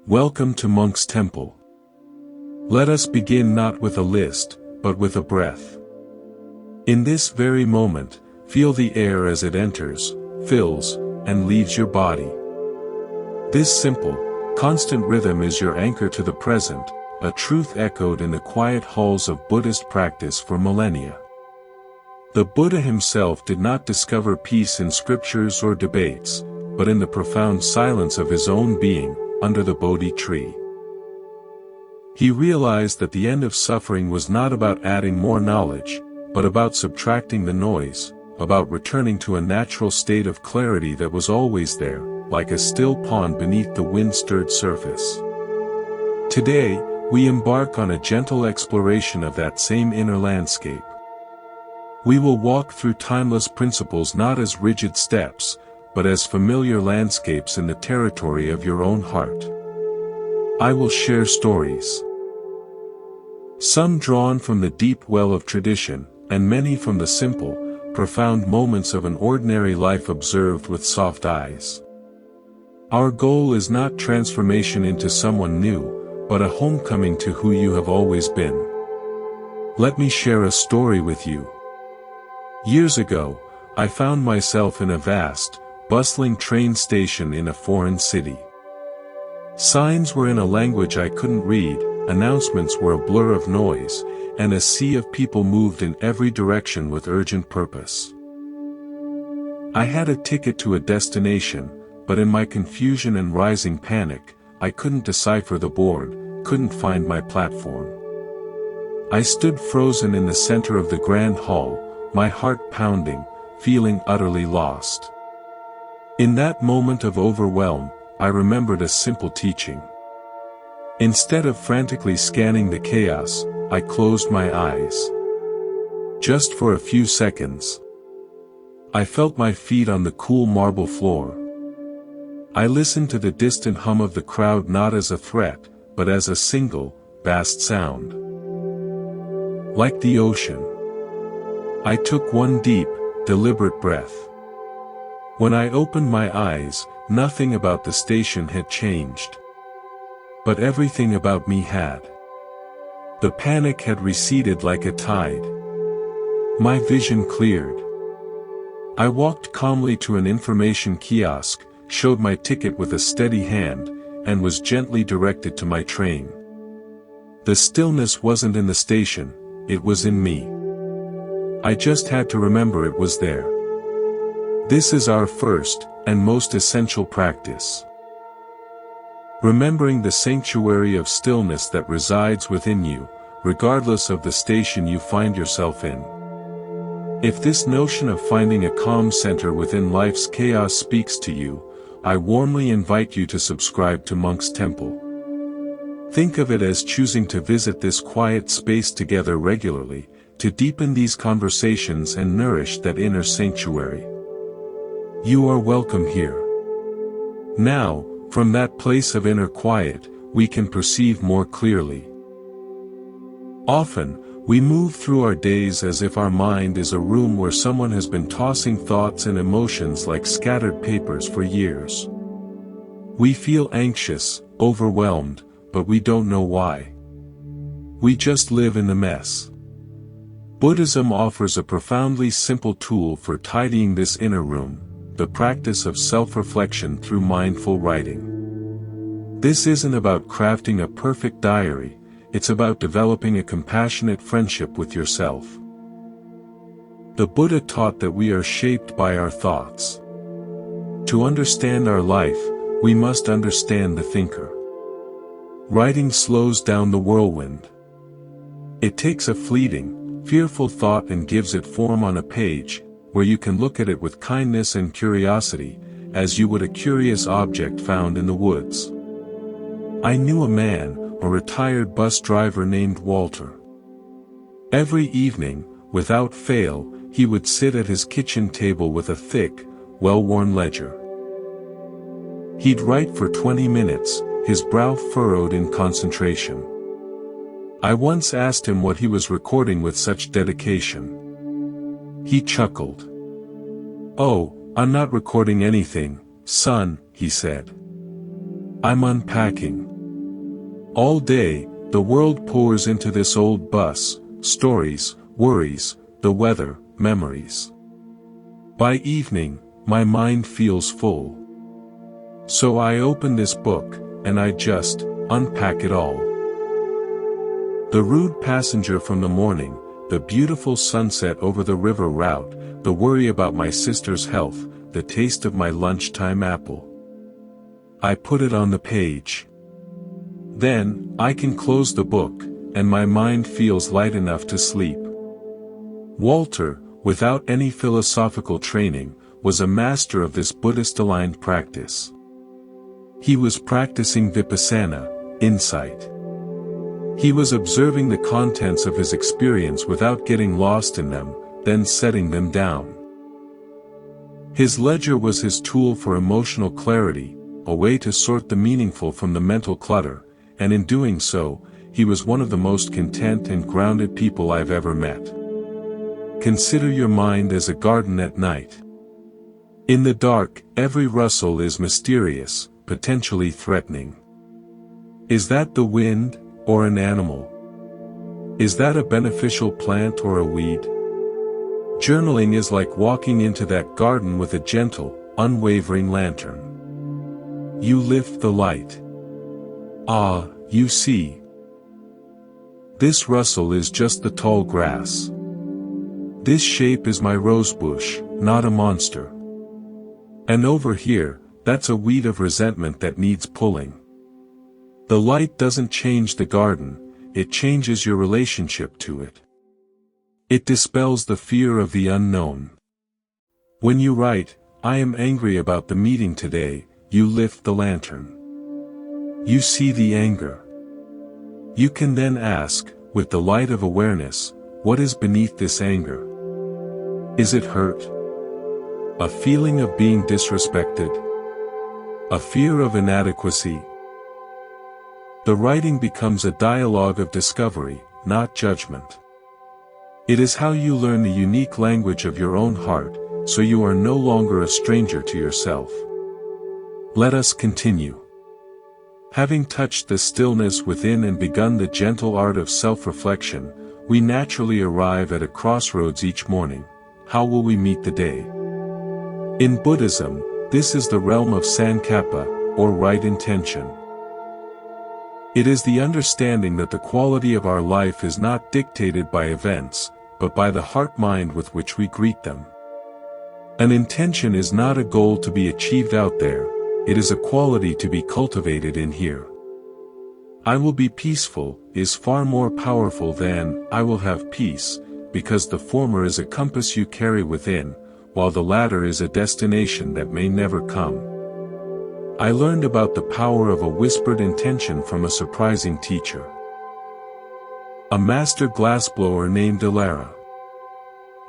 Welcome to Monk's Temple. Let us begin not with a list, but with a breath. In this very moment, feel the air as it enters, fills, and leaves your body. This simple, constant rhythm is your anchor to the present, a truth echoed in the quiet halls of Buddhist practice for millennia. The Buddha himself did not discover peace in scriptures or debates, but in the profound silence of his own being, under the Bodhi tree. He realized that the end of suffering was not about adding more knowledge, but about subtracting the noise, about returning to a natural state of clarity that was always there, like a still pond beneath the wind-stirred surface. Today, we embark on a gentle exploration of that same inner landscape. We will walk through timeless principles not as rigid steps, but as familiar landscapes in the territory of your own heart. I will share stories. Some drawn from the deep well of tradition, and many from the simple, profound moments of an ordinary life observed with soft eyes. Our goal is not transformation into someone new, but a homecoming to who you have always been. Let me share a story with you. Years ago, I found myself in a vast, bustling train station in a foreign city. Signs were in a language I couldn't read, announcements were a blur of noise, and a sea of people moved in every direction with urgent purpose. I had a ticket to a destination, but in my confusion and rising panic, I couldn't decipher the board, couldn't find my platform. I stood frozen in the center of the grand hall, my heart pounding, feeling utterly lost. In that moment of overwhelm, I remembered a simple teaching. Instead of frantically scanning the chaos, I closed my eyes. Just for a few seconds. I felt my feet on the cool marble floor. I listened to the distant hum of the crowd not as a threat, but as a single, vast sound. Like the ocean. I took one deep, deliberate breath. When I opened my eyes, nothing about the station had changed. But everything about me had. The panic had receded like a tide. My vision cleared. I walked calmly to an information kiosk, showed my ticket with a steady hand, and was gently directed to my train. The stillness wasn't in the station, it was in me. I just had to remember it was there. This is our first, and most essential practice. Remembering the sanctuary of stillness that resides within you, regardless of the station you find yourself in. If this notion of finding a calm center within life's chaos speaks to you, I warmly invite you to subscribe to Monk's Temple. Think of it as choosing to visit this quiet space together regularly, to deepen these conversations and nourish that inner sanctuary. You are welcome here. Now, from that place of inner quiet, we can perceive more clearly. Often, we move through our days as if our mind is a room where someone has been tossing thoughts and emotions like scattered papers for years. We feel anxious, overwhelmed, but we don't know why. We just live in the mess. Buddhism offers a profoundly simple tool for tidying this inner room. The practice of self-reflection through mindful writing. This isn't about crafting a perfect diary, it's about developing a compassionate friendship with yourself. The Buddha taught that we are shaped by our thoughts. To understand our life, we must understand the thinker. Writing slows down the whirlwind. It takes a fleeting, fearful thought and gives it form on a page, where you can look at it with kindness and curiosity, as you would a curious object found in the woods. I knew a man, a retired bus driver named Walter. Every evening, without fail, he would sit at his kitchen table with a thick, well-worn ledger. He'd write for 20 minutes, his brow furrowed in concentration. I once asked him what he was recording with such dedication. He chuckled. "Oh, I'm not recording anything, son," he said. "I'm unpacking." All day, the world pours into this old bus, stories, worries, the weather, memories. By evening, my mind feels full. So I open this book, and I just unpack it all. The rude passenger from the morning, the beautiful sunset over the river route, the worry about my sister's health, the taste of my lunchtime apple. I put it on the page. Then, I can close the book, and my mind feels light enough to sleep. Walter, without any philosophical training, was a master of this Buddhist-aligned practice. He was practicing vipassana, insight. He was observing the contents of his experience without getting lost in them, then setting them down. His ledger was his tool for emotional clarity, a way to sort the meaningful from the mental clutter, and in doing so, he was one of the most content and grounded people I've ever met. Consider your mind as a garden at night. In the dark, every rustle is mysterious, potentially threatening. Is that the wind, or an animal? Is that a beneficial plant or a weed? Journaling is like walking into that garden with a gentle, unwavering lantern. You lift the light. Ah, you see. This rustle is just the tall grass. This shape is my rosebush, not a monster. And over here, that's a weed of resentment that needs pulling. The light doesn't change the garden, it changes your relationship to it. It dispels the fear of the unknown. When you write, "I am angry about the meeting today," you lift the lantern. You see the anger. You can then ask, with the light of awareness, what is beneath this anger? Is it hurt? A feeling of being disrespected? A fear of inadequacy? The writing becomes a dialogue of discovery, not judgment. It is how you learn the unique language of your own heart, so you are no longer a stranger to yourself. Let us continue. Having touched the stillness within and begun the gentle art of self-reflection, we naturally arrive at a crossroads each morning. How will we meet the day? In Buddhism, this is the realm of sankappa, or right intention. It is the understanding that the quality of our life is not dictated by events, but by the heart-mind with which we greet them. An intention is not a goal to be achieved out there, it is a quality to be cultivated in here. "I will be peaceful" is far more powerful than "I will have peace," because the former is a compass you carry within, while the latter is a destination that may never come. I learned about the power of a whispered intention from a surprising teacher. A master glassblower named Ilara.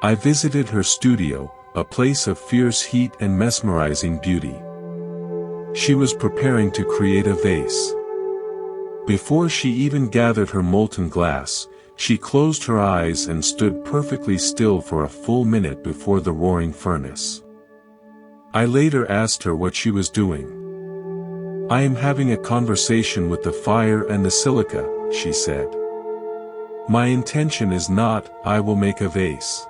I visited her studio, a place of fierce heat and mesmerizing beauty. She was preparing to create a vase. Before she even gathered her molten glass, she closed her eyes and stood perfectly still for a full minute before the roaring furnace. I later asked her what she was doing. "I am having a conversation with the fire and the silica," she said. "My intention is not, I will make a vase.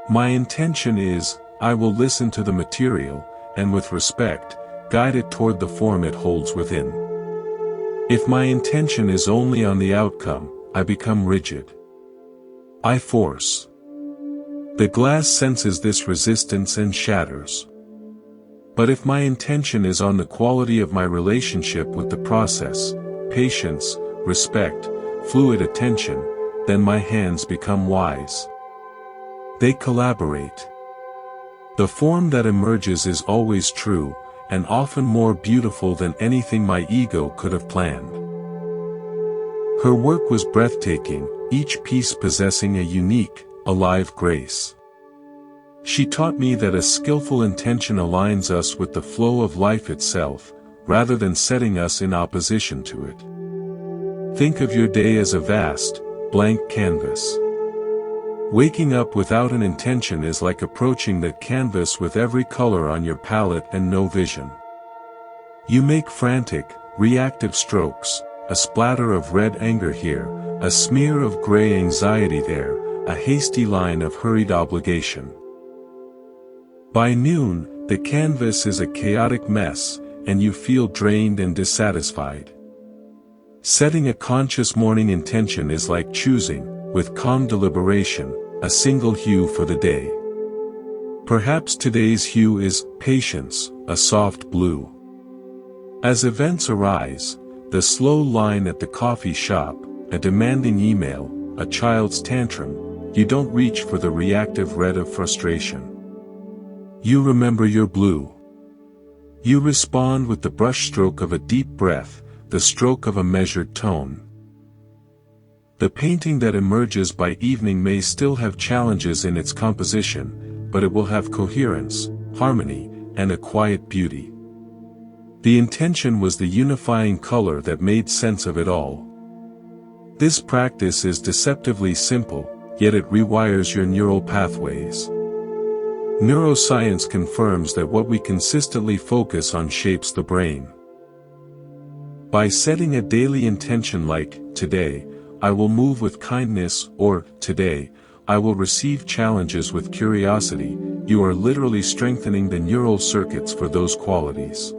My intention is, I will listen to the material, and with respect, guide it toward the form it holds within. If my intention is only on the outcome, I become rigid. I force. The glass senses this resistance and shatters. But if my intention is on the quality of my relationship with the process, patience, respect, fluid attention, then my hands become wise. They collaborate. The form that emerges is always true, and often more beautiful than anything my ego could have planned. Her work was breathtaking, each piece possessing a unique, alive grace. She taught me that a skillful intention aligns us with the flow of life itself, rather than setting us in opposition to it. Think of your day as a vast, blank canvas. Waking up without an intention is like approaching that canvas with every color on your palette and no vision. You make frantic, reactive strokes, a splatter of red anger here, a smear of gray anxiety there, a hasty line of hurried obligation. By noon, the canvas is a chaotic mess, and you feel drained and dissatisfied. Setting a conscious morning intention is like choosing, with calm deliberation, a single hue for the day. Perhaps today's hue is patience, a soft blue. As events arise, the slow line at the coffee shop, a demanding email, a child's tantrum, you don't reach for the reactive red of frustration. You remember your blue. You respond with the brushstroke of a deep breath, the stroke of a measured tone. The painting that emerges by evening may still have challenges in its composition, but it will have coherence, harmony, and a quiet beauty. The intention was the unifying color that made sense of it all. This practice is deceptively simple, yet it rewires your neural pathways. Neuroscience confirms that what we consistently focus on shapes the brain. By setting a daily intention like, today, I will move with kindness, or, today, I will receive challenges with curiosity, you are literally strengthening the neural circuits for those qualities.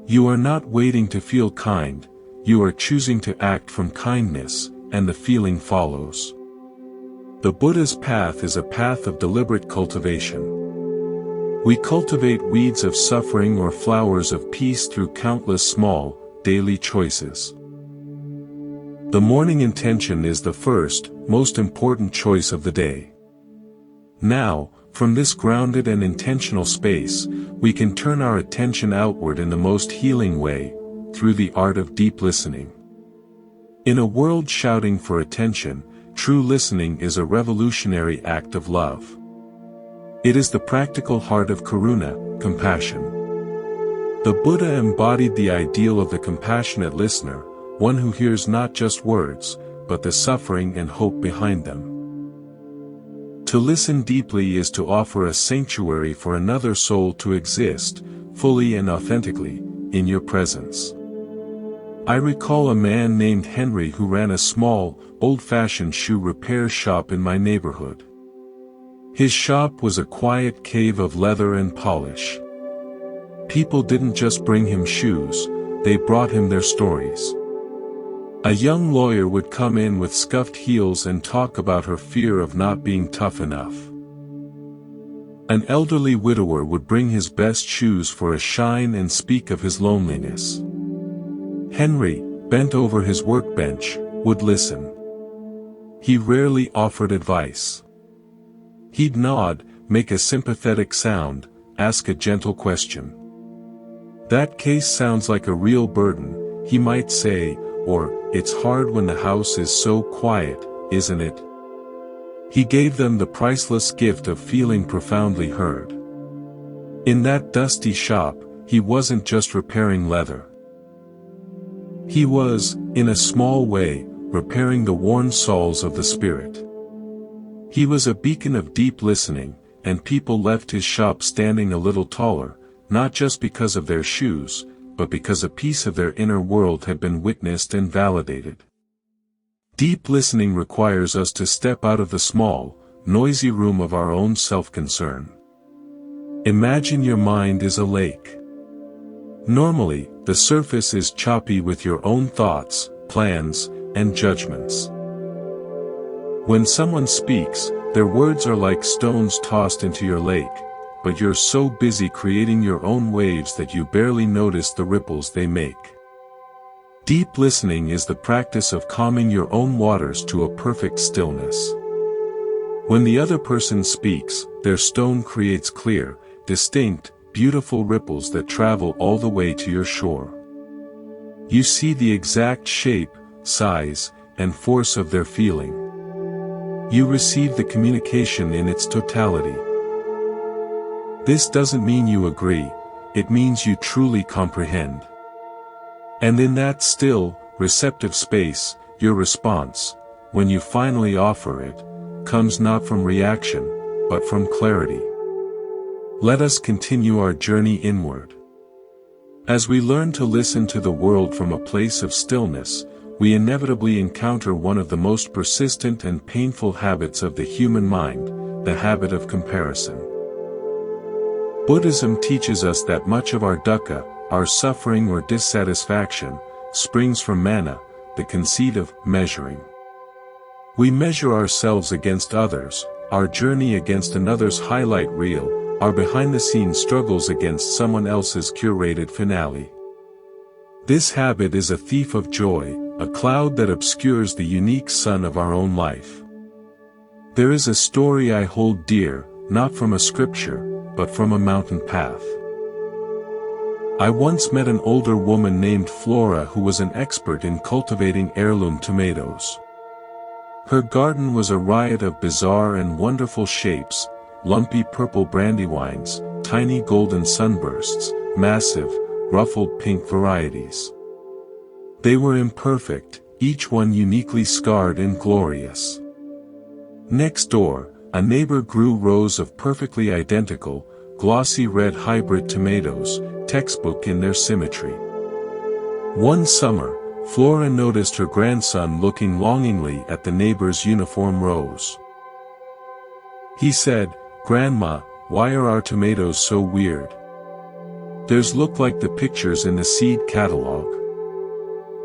You are not waiting to feel kind, you are choosing to act from kindness, and the feeling follows. The Buddha's path is a path of deliberate cultivation. We cultivate weeds of suffering or flowers of peace through countless small, daily choices. The morning intention is the first, most important choice of the day. Now, from this grounded and intentional space, we can turn our attention outward in the most healing way, through the art of deep listening. In a world shouting for attention, true listening is a revolutionary act of love. It is the practical heart of karuna, compassion. The Buddha embodied the ideal of the compassionate listener, one who hears not just words, but the suffering and hope behind them. To listen deeply is to offer a sanctuary for another soul to exist, fully and authentically, in your presence. I recall a man named Henry who ran a small, old-fashioned shoe repair shop in my neighborhood. His shop was a quiet cave of leather and polish. People didn't just bring him shoes, they brought him their stories. A young lawyer would come in with scuffed heels and talk about her fear of not being tough enough. An elderly widower would bring his best shoes for a shine and speak of his loneliness. Henry, bent over his workbench, would listen. He rarely offered advice. He'd nod, make a sympathetic sound, ask a gentle question. That case sounds like a real burden, he might say, or, it's hard when the house is so quiet, isn't it? He gave them the priceless gift of feeling profoundly heard. In that dusty shop, he wasn't just repairing leather. He was, in a small way, repairing the worn soles of the spirit. He was a beacon of deep listening, and people left his shop standing a little taller, not just because of their shoes, but because a piece of their inner world had been witnessed and validated. Deep listening requires us to step out of the small, noisy room of our own self-concern. Imagine your mind is a lake. Normally, the surface is choppy with your own thoughts, plans, and judgments. When someone speaks, their words are like stones tossed into your lake, but you're so busy creating your own waves that you barely notice the ripples they make. Deep listening is the practice of calming your own waters to a perfect stillness. When the other person speaks, their stone creates clear, distinct, beautiful ripples that travel all the way to your shore. You see the exact shape, size, and force of their feeling. You receive the communication in its totality. This doesn't mean you agree, it means you truly comprehend. And in that still, receptive space, your response, when you finally offer it, comes not from reaction, but from clarity. Let us continue our journey inward. As we learn to listen to the world from a place of stillness, we inevitably encounter one of the most persistent and painful habits of the human mind, the habit of comparison. Buddhism teaches us that much of our dukkha, our suffering or dissatisfaction, springs from mana, the conceit of measuring. We measure ourselves against others, our journey against another's highlight reel, our behind-the-scenes struggles against someone else's curated finale. This habit is a thief of joy, a cloud that obscures the unique sun of our own life. There is a story I hold dear, not from a scripture, but from a mountain path. I once met an older woman named Flora who was an expert in cultivating heirloom tomatoes. Her garden was a riot of bizarre and wonderful shapes, lumpy purple brandywines, tiny golden sunbursts, massive, ruffled pink varieties. They were imperfect, each one uniquely scarred and glorious. Next door, a neighbor grew rows of perfectly identical, glossy red hybrid tomatoes, textbook in their symmetry. One summer, Flora noticed her grandson looking longingly at the neighbor's uniform rows. He said, "Grandma, why are our tomatoes so weird? Theirs look like the pictures in the seed catalog."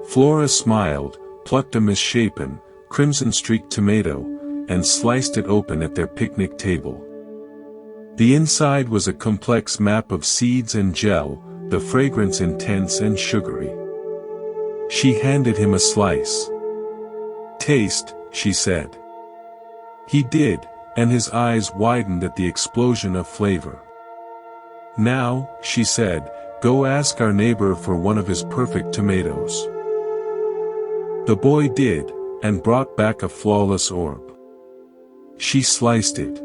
Flora smiled, plucked a misshapen, crimson-streaked tomato, and sliced it open at their picnic table. The inside was a complex map of seeds and gel, the fragrance intense and sugary. She handed him a slice. "Taste," she said. He did, and his eyes widened at the explosion of flavor. "Now," she said, "go ask our neighbor for one of his perfect tomatoes." The boy did, and brought back a flawless orb. She sliced it.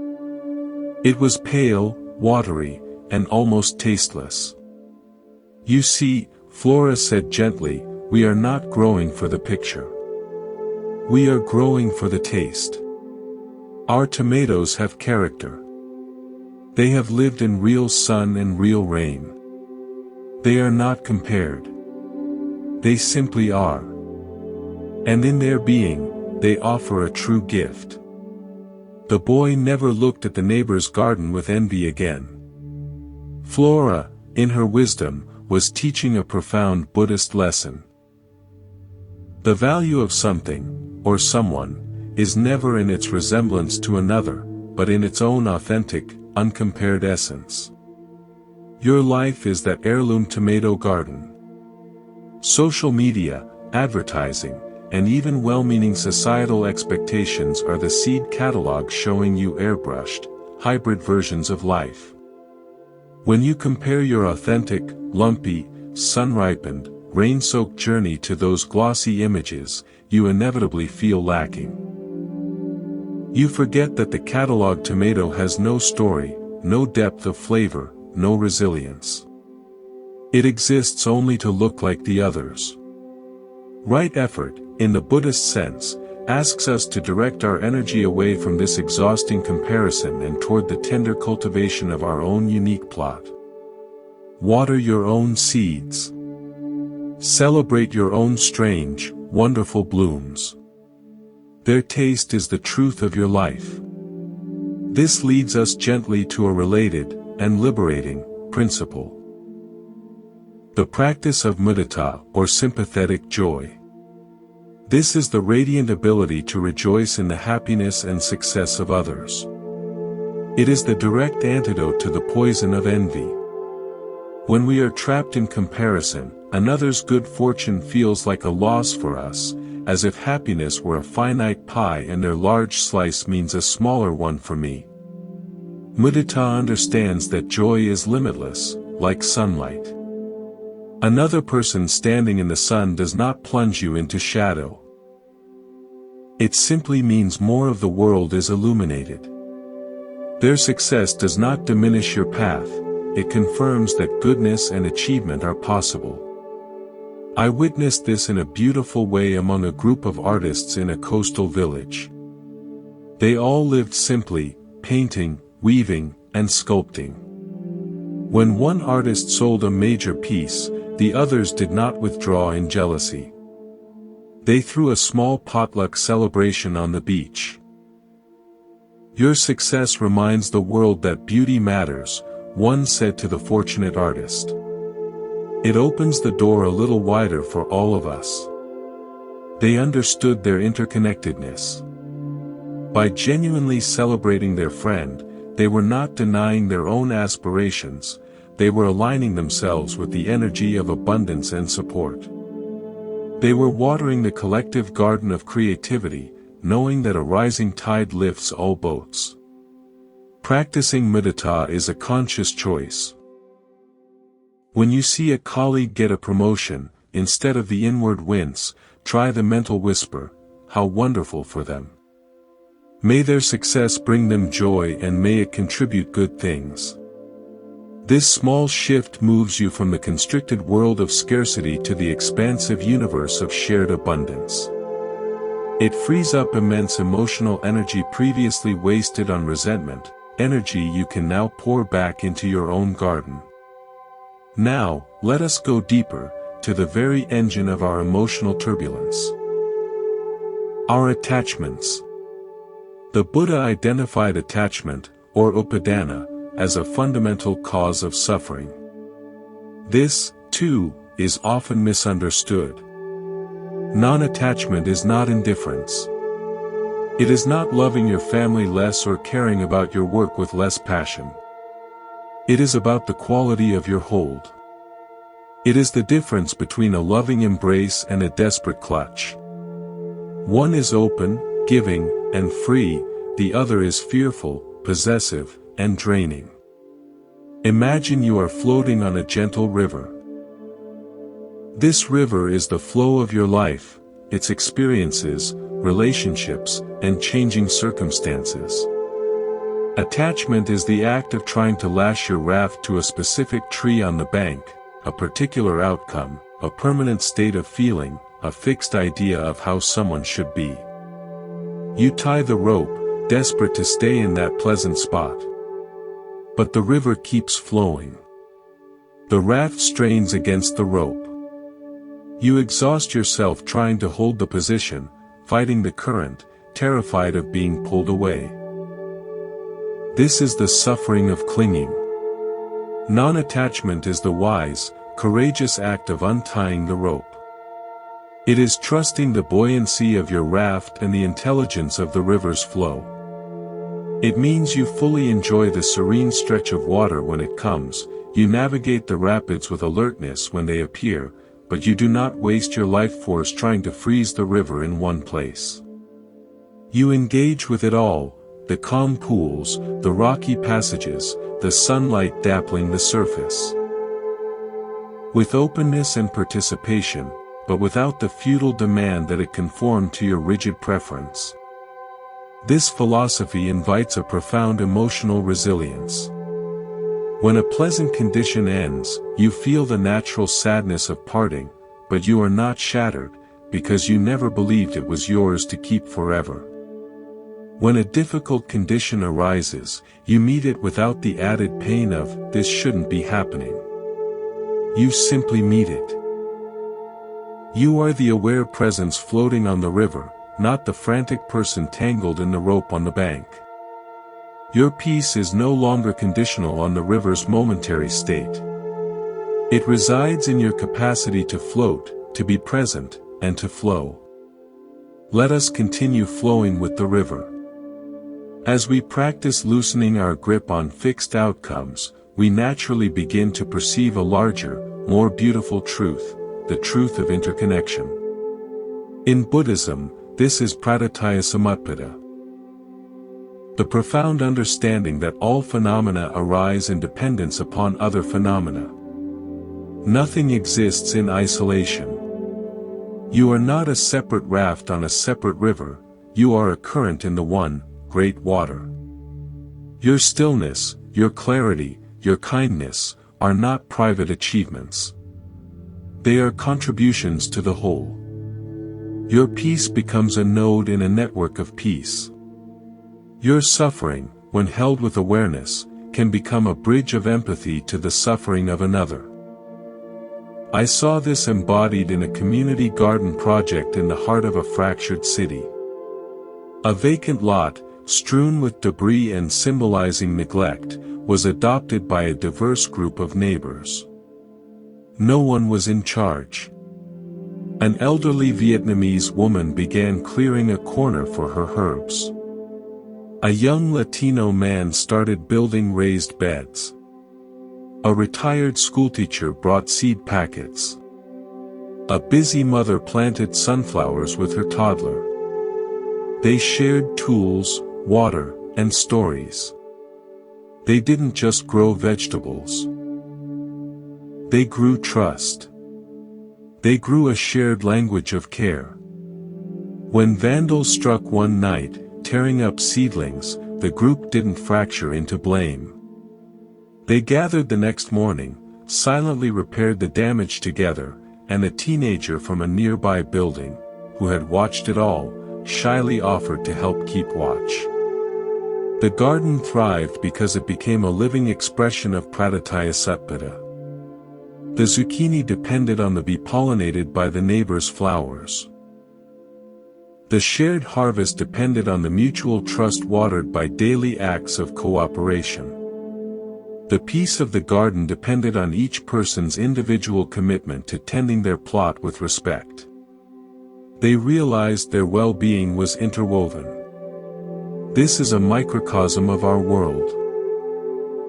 It was pale, watery, and almost tasteless. "You see," Flora said gently, "we are not growing for the picture. We are growing for the taste. Our tomatoes have character. They have lived in real sun and real rain. They are not compared. They simply are. And in their being, they offer a true gift." The boy never looked at the neighbor's garden with envy again. Flora, in her wisdom, was teaching a profound Buddhist lesson. The value of something, or someone, is never in its resemblance to another, but in its own authentic, uncompared essence. Your life is that heirloom tomato garden. Social media, advertising, and even well-meaning societal expectations are the seed catalog showing you airbrushed, hybrid versions of life. When you compare your authentic, lumpy, sun-ripened, rain-soaked journey to those glossy images, you inevitably feel lacking. You forget that the catalog tomato has no story, no depth of flavor, no resilience. It exists only to look like the others. Right effort, in the Buddhist sense, asks us to direct our energy away from this exhausting comparison and toward the tender cultivation of our own unique plot. Water your own seeds. Celebrate your own strange, wonderful blooms. Their taste is the truth of your life. This leads us gently to a related, and liberating, principle. The practice of mudita, or sympathetic joy. This is the radiant ability to rejoice in the happiness and success of others. It is the direct antidote to the poison of envy. When we are trapped in comparison, another's good fortune feels like a loss for us, as if happiness were a finite pie and their large slice means a smaller one for me. Mudita understands that joy is limitless, like sunlight. Another person standing in the sun does not plunge you into shadow. It simply means more of the world is illuminated. Their success does not diminish your path, it confirms that goodness and achievement are possible. I witnessed this in a beautiful way among a group of artists in a coastal village. They all lived simply, painting, weaving, and sculpting. When one artist sold a major piece, the others did not withdraw in jealousy. They threw a small potluck celebration on the beach. "Your success reminds the world that beauty matters," one said to the fortunate artist. "It opens the door a little wider for all of us." They understood their interconnectedness. By genuinely celebrating their friend, they were not denying their own aspirations, they were aligning themselves with the energy of abundance and support. They were watering the collective garden of creativity, knowing that a rising tide lifts all boats. Practicing mudita is a conscious choice. When you see a colleague get a promotion, instead of the inward wince, try the mental whisper, "How wonderful for them. May their success bring them joy and may it contribute good things." This small shift moves you from the constricted world of scarcity to the expansive universe of shared abundance. It frees up immense emotional energy previously wasted on resentment, energy you can now pour back into your own garden. Now, let us go deeper, to the very engine of our emotional turbulence. Our attachments. The Buddha identified attachment, or upadana, as a fundamental cause of suffering. This, too, is often misunderstood. Non-attachment is not indifference. It is not loving your family less or caring about your work with less passion. It is about the quality of your hold. It is the difference between a loving embrace and a desperate clutch. One is open, giving, and free, the other is fearful, possessive, and draining. Imagine you are floating on a gentle river. This river is the flow of your life, its experiences, relationships, and changing circumstances. Attachment is the act of trying to lash your raft to a specific tree on the bank, a particular outcome, a permanent state of feeling, a fixed idea of how someone should be. You tie the rope, desperate to stay in that pleasant spot. But the river keeps flowing. The raft strains against the rope. You exhaust yourself trying to hold the position, fighting the current, terrified of being pulled away. This is the suffering of clinging. Non-attachment is the wise, courageous act of untying the rope. It is trusting the buoyancy of your raft and the intelligence of the river's flow. It means you fully enjoy the serene stretch of water when it comes, you navigate the rapids with alertness when they appear, but you do not waste your life force trying to freeze the river in one place. You engage with it all, the calm pools, the rocky passages, the sunlight dappling the surface. With openness and participation, but without the futile demand that it conform to your rigid preference. This philosophy invites a profound emotional resilience. When a pleasant condition ends, you feel the natural sadness of parting, but you are not shattered, because you never believed it was yours to keep forever. When a difficult condition arises, you meet it without the added pain of, "This shouldn't be happening." You simply meet it. You are the aware presence floating on the river, not the frantic person tangled in the rope on the bank. Your peace is no longer conditional on the river's momentary state. It resides in your capacity to float, to be present, and to flow. Let us continue flowing with the river. As we practice loosening our grip on fixed outcomes, we naturally begin to perceive a larger, more beautiful truth, the truth of interconnection. In Buddhism, this is praditya samutpada. The profound understanding that all phenomena arise in dependence upon other phenomena. Nothing exists in isolation. You are not a separate raft on a separate river, you are a current in the one, great water. Your stillness, your clarity, your kindness, are not private achievements. They are contributions to the whole. Your peace becomes a node in a network of peace. Your suffering, when held with awareness, can become a bridge of empathy to the suffering of another. I saw this embodied in a community garden project in the heart of a fractured city. A vacant lot, strewn with debris and symbolizing neglect, was adopted by a diverse group of neighbors. No one was in charge. An elderly Vietnamese woman began clearing a corner for her herbs. A young Latino man started building raised beds. A retired schoolteacher brought seed packets. A busy mother planted sunflowers with her toddler. They shared tools, water, and stories. They didn't just grow vegetables. They grew trust. They grew a shared language of care. When vandals struck one night, tearing up seedlings, the group didn't fracture into blame. They gathered the next morning, silently repaired the damage together, and a teenager from a nearby building, who had watched it all, shyly offered to help keep watch. The garden thrived because it became a living expression of Praditya Satpita. The zucchini depended on the bee pollinated by the neighbor's flowers. The shared harvest depended on the mutual trust watered by daily acts of cooperation. The peace of the garden depended on each person's individual commitment to tending their plot with respect. They realized their well-being was interwoven. This is a microcosm of our world.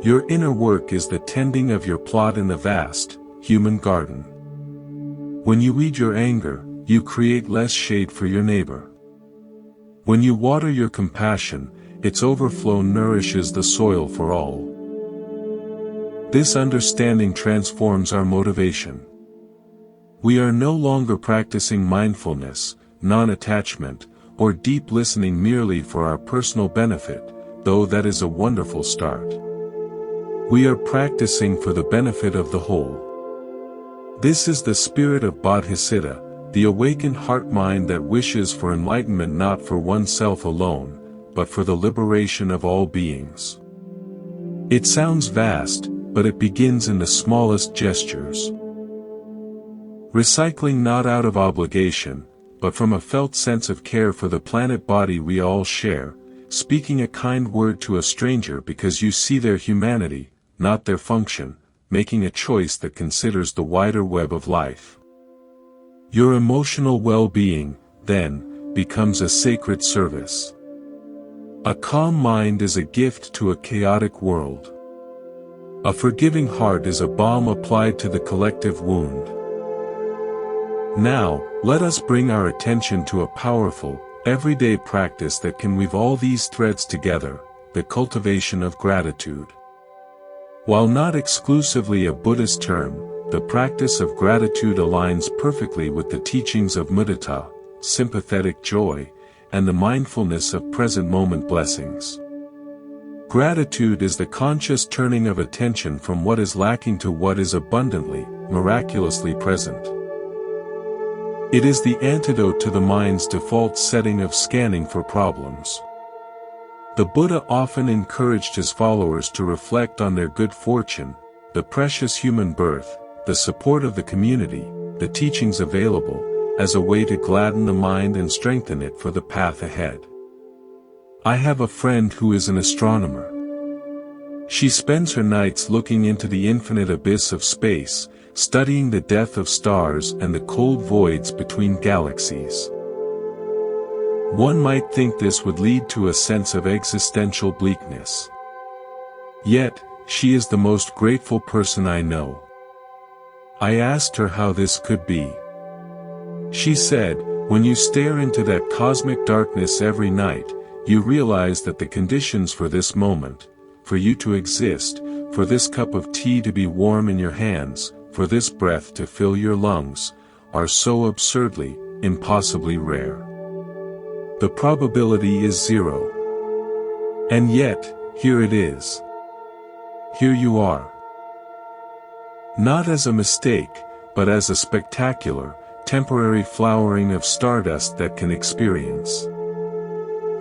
Your inner work is the tending of your plot in the vast, human garden. When you weed your anger, you create less shade for your neighbor. When you water your compassion, its overflow nourishes the soil for all. This understanding transforms our motivation. We are no longer practicing mindfulness, non-attachment, or deep listening merely for our personal benefit, though that is a wonderful start. We are practicing for the benefit of the whole. This is the spirit of Bodhisattva, the awakened heart-mind that wishes for enlightenment not for oneself alone, but for the liberation of all beings. It sounds vast, but it begins in the smallest gestures. Recycling not out of obligation, but from a felt sense of care for the planet body we all share, speaking a kind word to a stranger because you see their humanity, not their function, making a choice that considers the wider web of life. Your emotional well-being, then, becomes a sacred service. A calm mind is a gift to a chaotic world. A forgiving heart is a balm applied to the collective wound. Now, let us bring our attention to a powerful, everyday practice that can weave all these threads together, the cultivation of gratitude. While not exclusively a Buddhist term, the practice of gratitude aligns perfectly with the teachings of mudita, sympathetic joy, and the mindfulness of present moment blessings. Gratitude is the conscious turning of attention from what is lacking to what is abundantly, miraculously present. It is the antidote to the mind's default setting of scanning for problems. The Buddha often encouraged his followers to reflect on their good fortune, the precious human birth, the support of the community, the teachings available, as a way to gladden the mind and strengthen it for the path ahead. I have a friend who is an astronomer. She spends her nights looking into the infinite abyss of space, studying the death of stars and the cold voids between galaxies. One might think this would lead to a sense of existential bleakness. Yet, she is the most grateful person I know. I asked her how this could be. She said, when you stare into that cosmic darkness every night, you realize that the conditions for this moment, for you to exist, for this cup of tea to be warm in your hands, for this breath to fill your lungs, are so absurdly, impossibly rare. The probability is zero. And yet, here it is. Here you are. Not as a mistake, but as a spectacular, temporary flowering of stardust that can experience.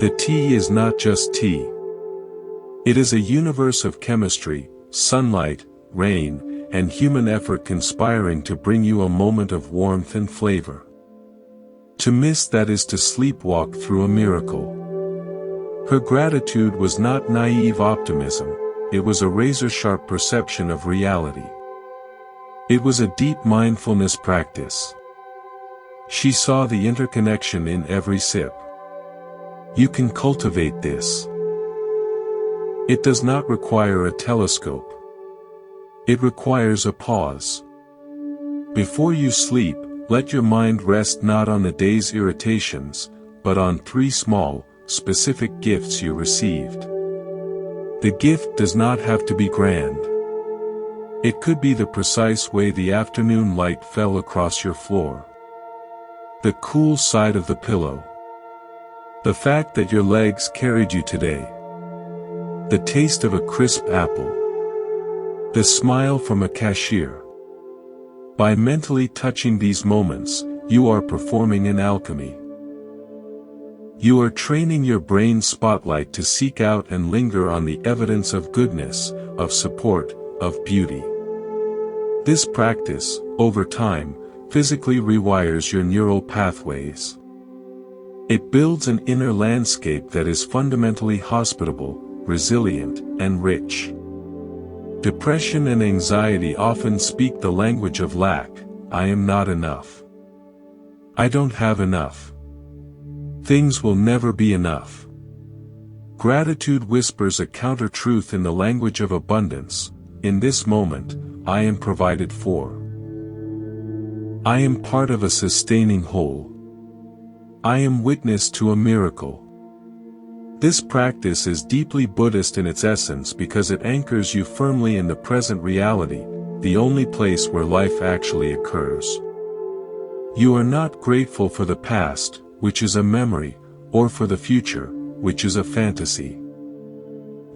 The tea is not just tea. It is a universe of chemistry, sunlight, rain, and human effort conspiring to bring you a moment of warmth and flavor. To miss that is to sleepwalk through a miracle. Her gratitude was not naive optimism, it was a razor-sharp perception of reality. It was a deep mindfulness practice. She saw the interconnection in every sip. You can cultivate this. It does not require a telescope. It requires a pause. Before you sleep, let your mind rest not on the day's irritations, but on 3 small, specific gifts you received. The gift does not have to be grand. It could be the precise way the afternoon light fell across your floor. The cool side of the pillow. The fact that your legs carried you today. The taste of a crisp apple. The smile from a cashier. By mentally touching these moments, you are performing an alchemy. You are training your brain's spotlight to seek out and linger on the evidence of goodness, of support, of beauty. This practice, over time, physically rewires your neural pathways. It builds an inner landscape that is fundamentally hospitable, resilient, and rich. Depression and anxiety often speak the language of lack. I am not enough. I don't have enough. Things will never be enough. Gratitude whispers a counter-truth in the language of abundance. In this moment, I am provided for. I am part of a sustaining whole. I am witness to a miracle. This practice is deeply Buddhist in its essence because it anchors you firmly in the present reality, the only place where life actually occurs. You are not grateful for the past, which is a memory, or for the future, which is a fantasy.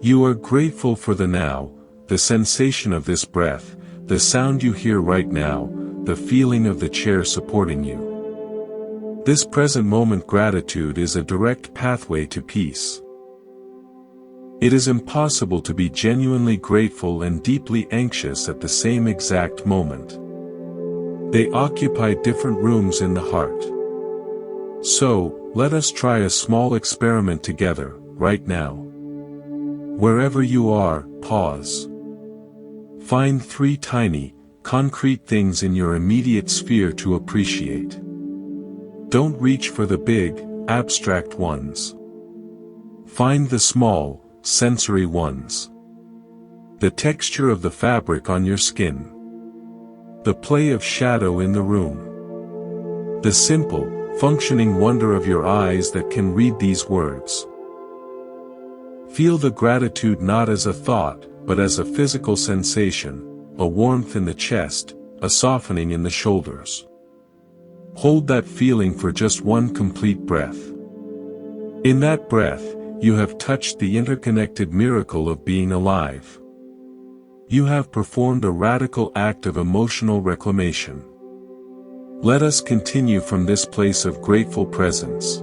You are grateful for the now, the sensation of this breath, the sound you hear right now, the feeling of the chair supporting you. This present moment gratitude is a direct pathway to peace. It is impossible to be genuinely grateful and deeply anxious at the same exact moment. They occupy different rooms in the heart. So, let us try a small experiment together, right now. Wherever you are, pause. Find 3 tiny, concrete things in your immediate sphere to appreciate. Don't reach for the big, abstract ones. Find the small, sensory ones. The texture of the fabric on your skin. The play of shadow in the room. The simple, functioning wonder of your eyes that can read these words. Feel the gratitude not as a thought, but as a physical sensation, a warmth in the chest, a softening in the shoulders. Hold that feeling for just one complete breath. In that breath, you have touched the interconnected miracle of being alive. You have performed a radical act of emotional reclamation. Let us continue from this place of grateful presence.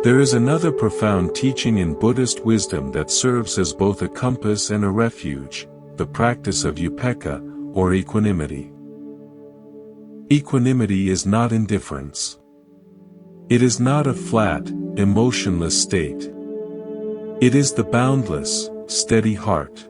There is another profound teaching in Buddhist wisdom that serves as both a compass and a refuge, the practice of upekkha, or equanimity. Equanimity is not indifference. It is not a flat, emotionless state. It is the boundless, steady heart.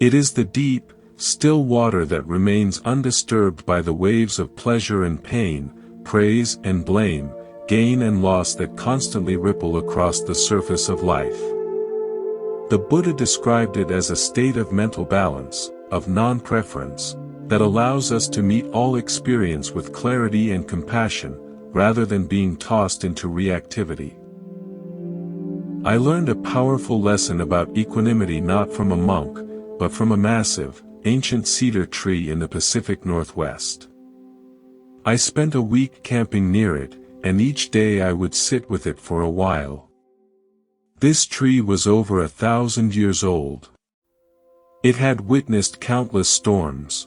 It is the deep, still water that remains undisturbed by the waves of pleasure and pain, praise and blame, gain and loss that constantly ripple across the surface of life. The Buddha described it as a state of mental balance, of non-preference, that allows us to meet all experience with clarity and compassion, rather than being tossed into reactivity. I learned a powerful lesson about equanimity not from a monk, but from a massive, ancient cedar tree in the Pacific Northwest. I spent a week camping near it, and each day I would sit with it for a while. This tree was over 1,000 years old. It had witnessed countless storms.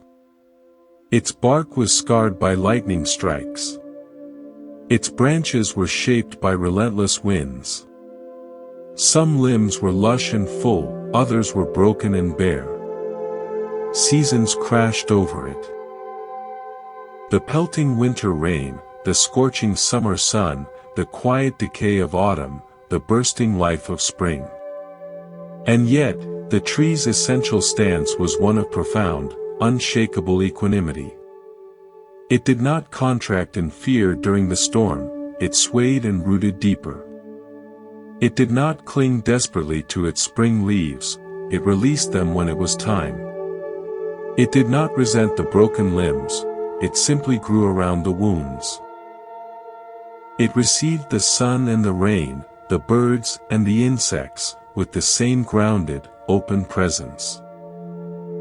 Its bark was scarred by lightning strikes. Its branches were shaped by relentless winds. Some limbs were lush and full, others were broken and bare. Seasons crashed over it. The pelting winter rain, the scorching summer sun, the quiet decay of autumn, the bursting life of spring. And yet, the tree's essential stance was one of profound, unshakable equanimity. It did not contract in fear during the storm, it swayed and rooted deeper. It did not cling desperately to its spring leaves, it released them when it was time. It did not resent the broken limbs, it simply grew around the wounds. It received the sun and the rain, the birds and the insects, with the same grounded, open presence.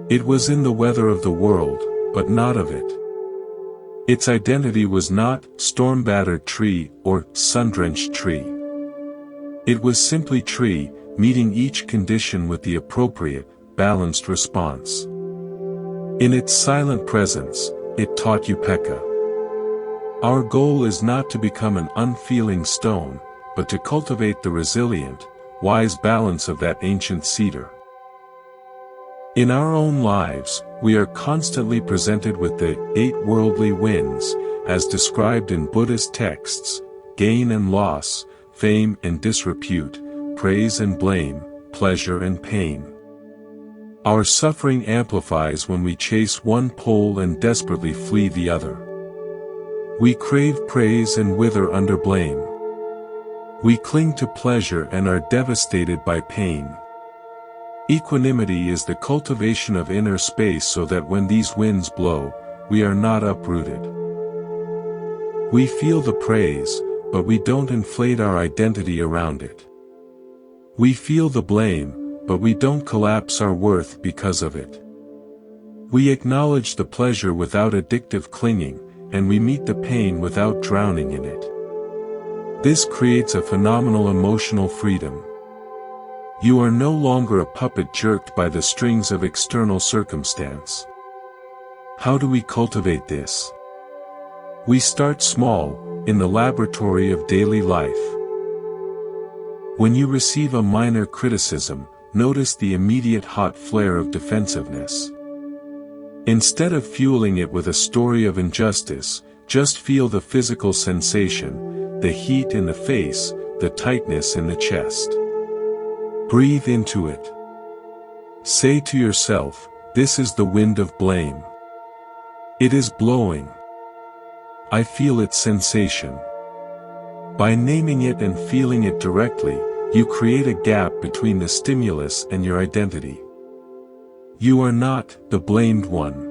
It was in the weather of the world, but not of it. Its identity was not storm-battered tree or sun-drenched tree. It was simply tree, meeting each condition with the appropriate, balanced response. In its silent presence, it taught Upeka. Our goal is not to become an unfeeling stone, but to cultivate the resilient, wise balance of that ancient cedar. In our own lives, we are constantly presented with the 8 worldly winds, as described in Buddhist texts: gain and loss, fame and disrepute, praise and blame, pleasure and pain. Our suffering amplifies when we chase one pole and desperately flee the other. We crave praise and wither under blame. We cling to pleasure and are devastated by pain. Equanimity is the cultivation of inner space so that when these winds blow, we are not uprooted. We feel the praise, but we don't inflate our identity around it. We feel the blame, but we don't collapse our worth because of it. We acknowledge the pleasure without addictive clinging, and we meet the pain without drowning in it. This creates a phenomenal emotional freedom. You are no longer a puppet jerked by the strings of external circumstance. How do we cultivate this? We start small, in the laboratory of daily life. When you receive a minor criticism, notice the immediate hot flare of defensiveness. Instead of fueling it with a story of injustice, just feel the physical sensation, the heat in the face, the tightness in the chest. Breathe into it. Say to yourself, this is the wind of blame. It is blowing. I feel its sensation. By naming it and feeling it directly, you create a gap between the stimulus and your identity. You are not the blamed one.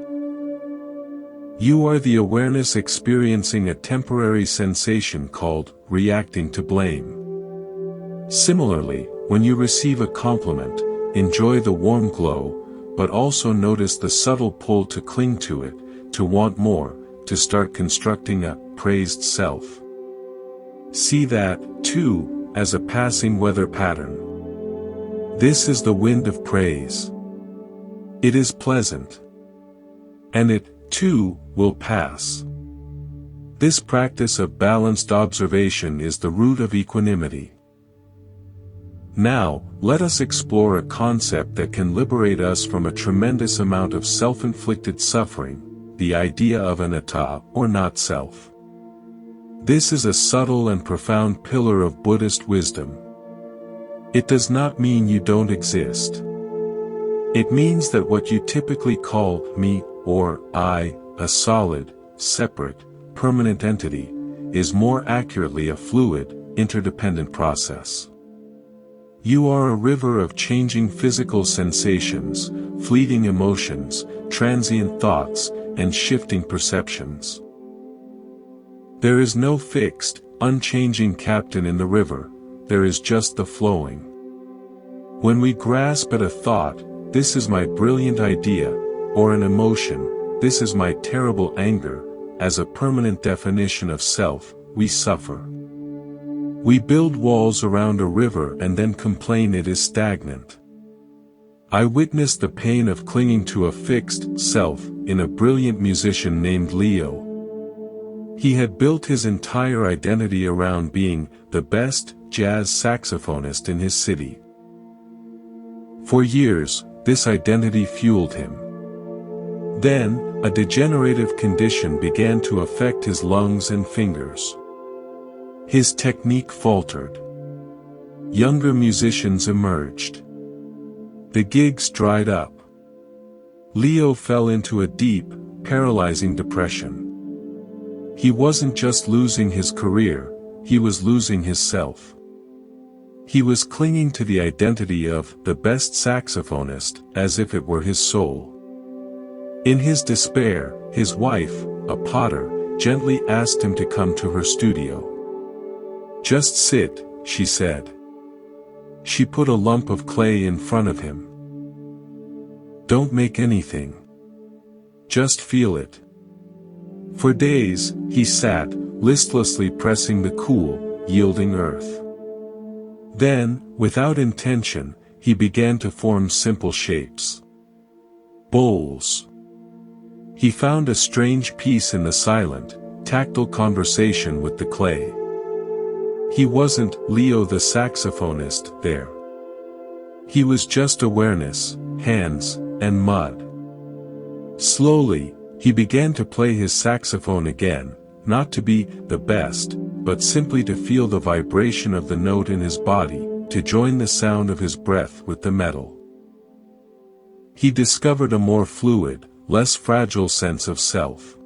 You are the awareness experiencing a temporary sensation called reacting to blame. Similarly, when you receive a compliment, enjoy the warm glow, but also notice the subtle pull to cling to it, to want more, to start constructing a praised self. See that, too, as a passing weather pattern. This is the wind of praise. It is pleasant. And it, too, will pass. This practice of balanced observation is the root of equanimity. Now, let us explore a concept that can liberate us from a tremendous amount of self-inflicted suffering, the idea of anatta, or not self. This is a subtle and profound pillar of Buddhist wisdom. It does not mean you don't exist. It means that what you typically call me, or I, a solid, separate, permanent entity, is more accurately a fluid, interdependent process. You are a river of changing physical sensations, fleeting emotions, transient thoughts, and shifting perceptions. There is no fixed, unchanging captain in the river, there is just the flowing. When we grasp at a thought, this is my brilliant idea, or an emotion, this is my terrible anger, as a permanent definition of self, we suffer. We build walls around a river and then complain it is stagnant. I witnessed the pain of clinging to a fixed self in a brilliant musician named Leo. He had built his entire identity around being the best jazz saxophonist in his city. For years, this identity fueled him. Then, a degenerative condition began to affect his lungs and fingers. His technique faltered. Younger musicians emerged. The gigs dried up. Leo fell into a deep, paralyzing depression. He wasn't just losing his career, he was losing his self. He was clinging to the identity of the best saxophonist as if it were his soul. In his despair, his wife, a potter, gently asked him to come to her studio. "Just sit," she said. She put a lump of clay in front of him. "Don't make anything. Just feel it." For days, he sat, listlessly pressing the cool, yielding earth. Then, without intention, he began to form simple shapes. Bowls. He found a strange peace in the silent, tactile conversation with the clay. He wasn't Leo the saxophonist there. He was just awareness, hands, and mud. Slowly, he began to play his saxophone again, not to be the best, but simply to feel the vibration of the note in his body, to join the sound of his breath with the metal. He discovered a more fluid, less fragile sense of self.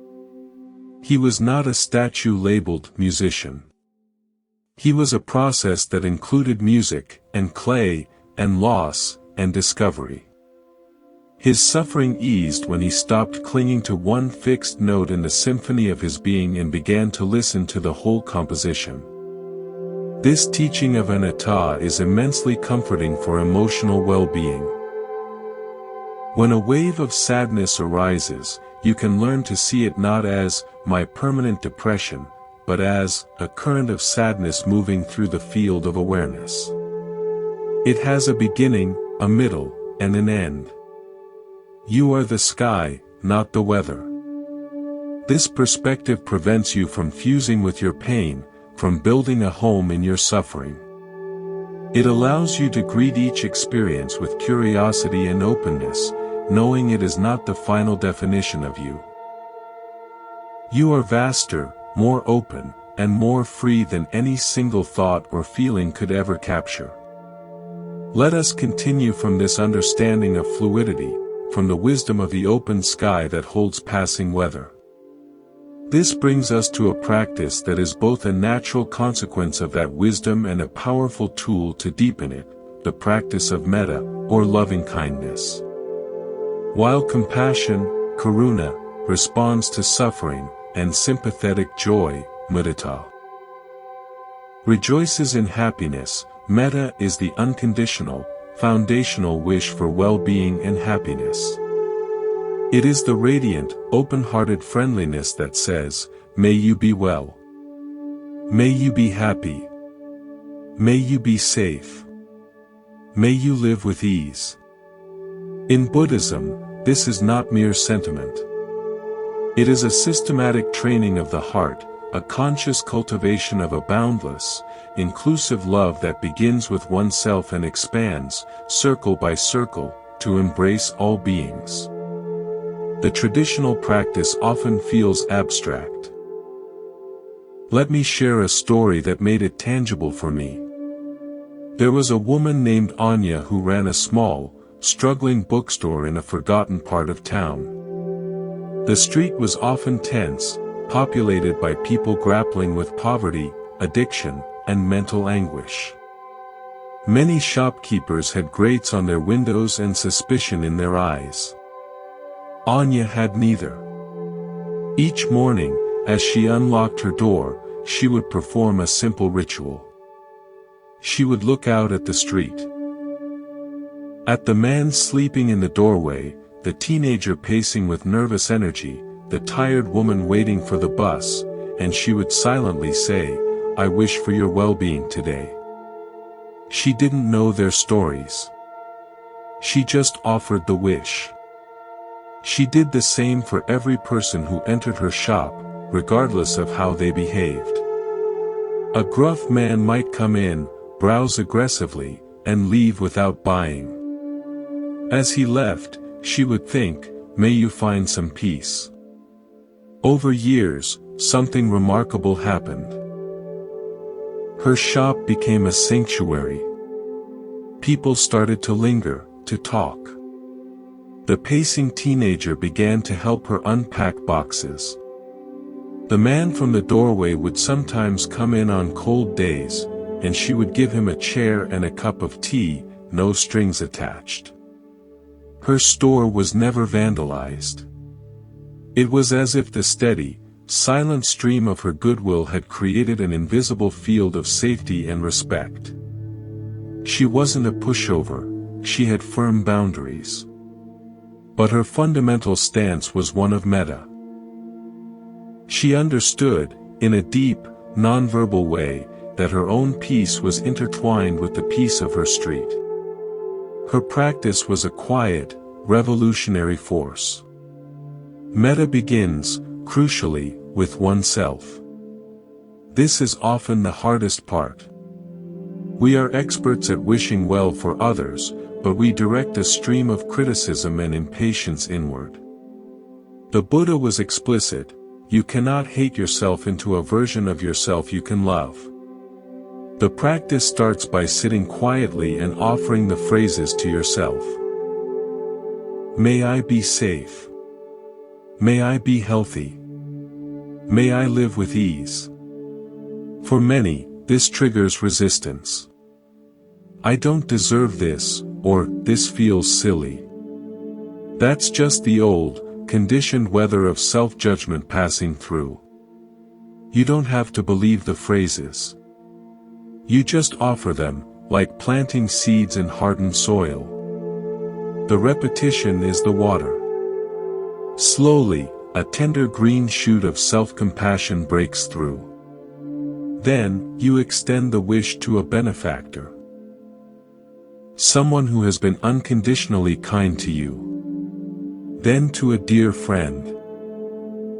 He was not a statue labeled musician. He was a process that included music, and clay, and loss, and discovery. His suffering eased when he stopped clinging to one fixed note in the symphony of his being and began to listen to the whole composition. This teaching of anatta is immensely comforting for emotional well-being. When a wave of sadness arises, you can learn to see it not as my permanent depression, but as a current of sadness moving through the field of awareness. It has a beginning, a middle, and an end. You are the sky, not the weather. This perspective prevents you from fusing with your pain, from building a home in your suffering. It allows you to greet each experience with curiosity and openness, knowing it is not the final definition of you. You are vaster, more open, and more free than any single thought or feeling could ever capture. Let us continue from this understanding of fluidity, from the wisdom of the open sky that holds passing weather. This brings us to a practice that is both a natural consequence of that wisdom and a powerful tool to deepen it, the practice of metta, or loving kindness. While compassion, karuna, responds to suffering, and sympathetic joy, mudita, rejoices in happiness, metta is the unconditional, foundational wish for well-being and happiness. It is the radiant, open-hearted friendliness that says, "May you be well. May you be happy. May you be safe. May you live with ease." In Buddhism, this is not mere sentiment. It is a systematic training of the heart, a conscious cultivation of a boundless, inclusive love that begins with oneself and expands, circle by circle, to embrace all beings. The traditional practice often feels abstract. Let me share a story that made it tangible for me. There was a woman named Anya who ran a small, struggling bookstore in a forgotten part of town. The street was often tense, populated by people grappling with poverty, addiction, and mental anguish. Many shopkeepers had grates on their windows and suspicion in their eyes. Anya had neither. Each morning, as she unlocked her door, she would perform a simple ritual. She would look out at the street. At the man sleeping in the doorway, the teenager pacing with nervous energy, the tired woman waiting for the bus, and she would silently say, "I wish for your well-being today." She didn't know their stories. She just offered the wish. She did the same for every person who entered her shop, regardless of how they behaved. A gruff man might come in, browse aggressively, and leave without buying. As he left, she would think, may you find some peace. Over years, something remarkable happened. Her shop became a sanctuary. People started to linger, to talk. The pacing teenager began to help her unpack boxes. The man from the doorway would sometimes come in on cold days, and she would give him a chair and a cup of tea, no strings attached. Her store was never vandalized. It was as if the steady, silent stream of her goodwill had created an invisible field of safety and respect. She wasn't a pushover, she had firm boundaries. But her fundamental stance was one of metta. She understood, in a deep, nonverbal way, that her own peace was intertwined with the peace of her street. Her practice was a quiet, revolutionary force. Metta begins, crucially, with oneself. This is often the hardest part. We are experts at wishing well for others, but we direct a stream of criticism and impatience inward. The Buddha was explicit: you cannot hate yourself into a version of yourself you can love. The practice starts by sitting quietly and offering the phrases to yourself. May I be safe. May I be healthy. May I live with ease. For many, this triggers resistance. I don't deserve this, or this feels silly. That's just the old, conditioned weather of self-judgment passing through. You don't have to believe the phrases. You just offer them, like planting seeds in hardened soil. The repetition is the water. Slowly, a tender green shoot of self-compassion breaks through. Then, you extend the wish to a benefactor. Someone who has been unconditionally kind to you. Then to a dear friend.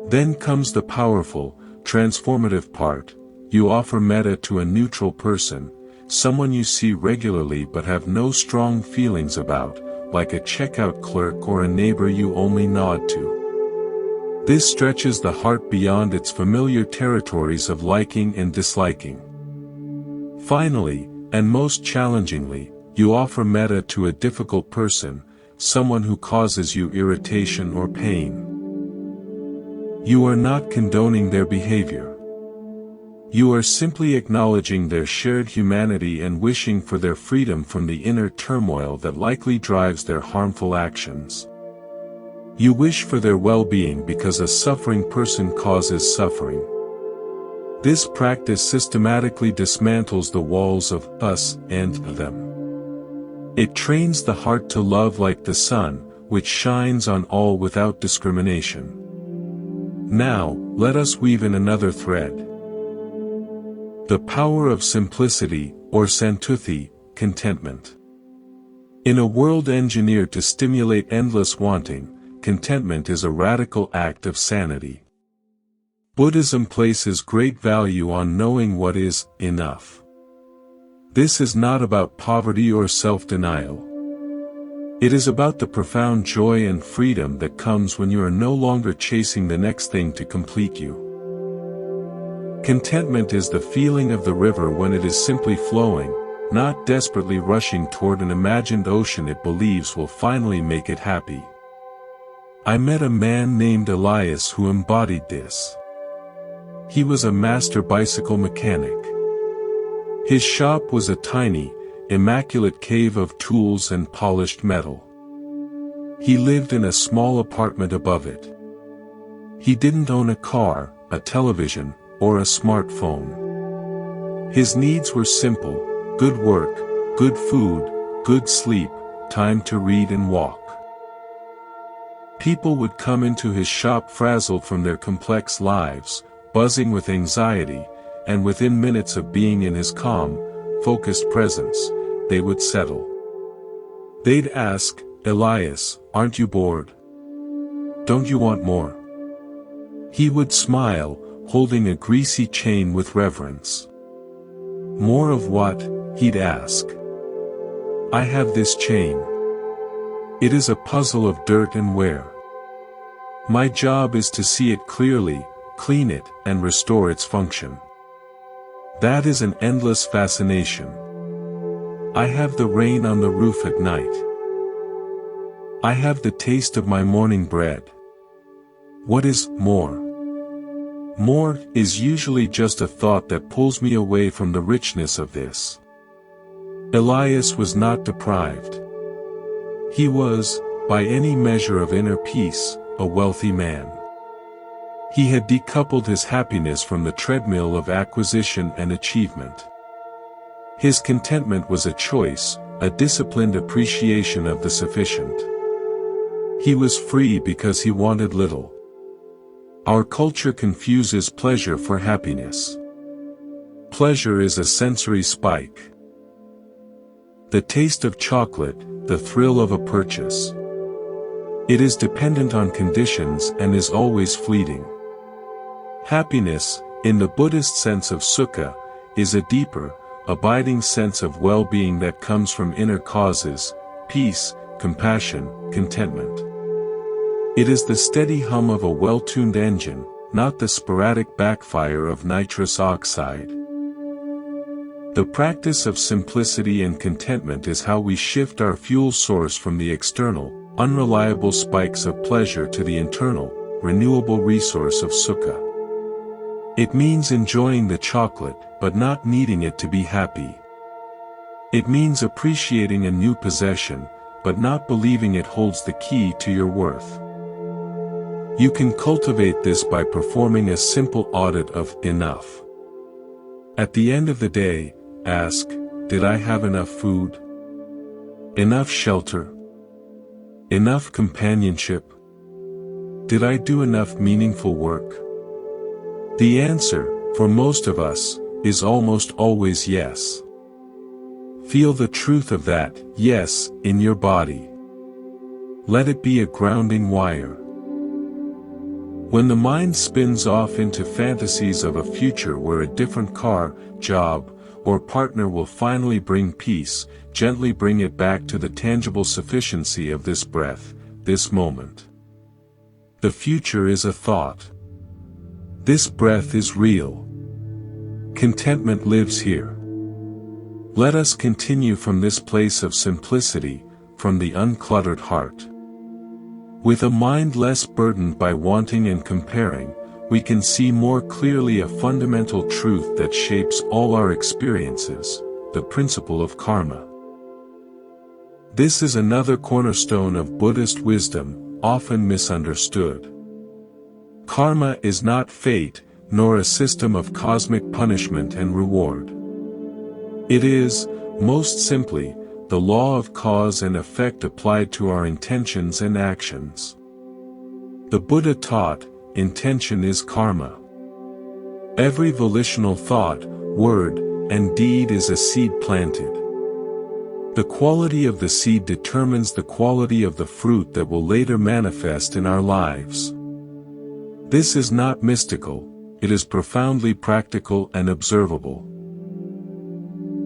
Then comes the powerful, transformative part. You offer metta to a neutral person, someone you see regularly but have no strong feelings about, like a checkout clerk or a neighbor you only nod to. This stretches the heart beyond its familiar territories of liking and disliking. Finally, and most challengingly, you offer metta to a difficult person, someone who causes you irritation or pain. You are not condoning their behavior. You are simply acknowledging their shared humanity and wishing for their freedom from the inner turmoil that likely drives their harmful actions. You wish for their well-being because a suffering person causes suffering. This practice systematically dismantles the walls of us and them. It trains the heart to love like the sun, which shines on all without discrimination. Now, let us weave in another thread. The power of simplicity, or santuthi, contentment. In a world engineered to stimulate endless wanting, contentment is a radical act of sanity. Buddhism places great value on knowing what is enough. This is not about poverty or self-denial. It is about the profound joy and freedom that comes when you are no longer chasing the next thing to complete you. Contentment is the feeling of the river when it is simply flowing, not desperately rushing toward an imagined ocean it believes will finally make it happy. I met a man named Elias who embodied this. He was a master bicycle mechanic. His shop was a tiny, immaculate cave of tools and polished metal. He lived in a small apartment above it. He didn't own a car, a television, or a smartphone. His needs were simple: good work, good food, good sleep, time to read and walk. People would come into his shop frazzled from their complex lives, buzzing with anxiety, and within minutes of being in his calm, focused presence, they would settle. They'd ask, "Elias, aren't you bored? Don't you want more?" He would smile, holding a greasy chain with reverence. "More of what?" he'd ask. "I have this chain. It is a puzzle of dirt and wear. My job is to see it clearly, clean it, and restore its function. That is an endless fascination. I have the rain on the roof at night. I have the taste of my morning bread. What is more? More is usually just a thought that pulls me away from the richness of this. Elias was not deprived. He was, by any measure of inner peace, a wealthy man. He had decoupled his happiness from the treadmill of acquisition and achievement. His contentment was a choice, a disciplined appreciation of the sufficient. He was free because he wanted little. Our culture confuses pleasure for happiness. Pleasure is a sensory spike. The taste of chocolate, the thrill of a purchase. It is dependent on conditions and is always fleeting. Happiness, in the Buddhist sense of sukha, is a deeper, abiding sense of well-being that comes from inner causes, peace, compassion, contentment. It is the steady hum of a well-tuned engine, not the sporadic backfire of nitrous oxide. The practice of simplicity and contentment is how we shift our fuel source from the external, unreliable spikes of pleasure to the internal, renewable resource of sukha. It means enjoying the chocolate, but not needing it to be happy. It means appreciating a new possession, but not believing it holds the key to your worth. You can cultivate this by performing a simple audit of enough. At the end of the day, ask, did I have enough food? Enough shelter? Enough companionship? Did I do enough meaningful work? The answer, for most of us, is almost always yes. Feel the truth of that yes in your body. Let it be a grounding wire. When the mind spins off into fantasies of a future where a different car, job, or partner will finally bring peace, gently bring it back to the tangible sufficiency of this breath, this moment. The future is a thought. This breath is real. Contentment lives here. Let us continue from this place of simplicity, from the uncluttered heart. With a mind less burdened by wanting and comparing, we can see more clearly a fundamental truth that shapes all our experiences, the principle of karma. This is another cornerstone of Buddhist wisdom, often misunderstood. Karma is not fate, nor a system of cosmic punishment and reward. It is, most simply, the law of cause and effect applied to our intentions and actions. The Buddha taught, intention is karma. Every volitional thought, word, and deed is a seed planted. The quality of the seed determines the quality of the fruit that will later manifest in our lives. This is not mystical, it is profoundly practical and observable.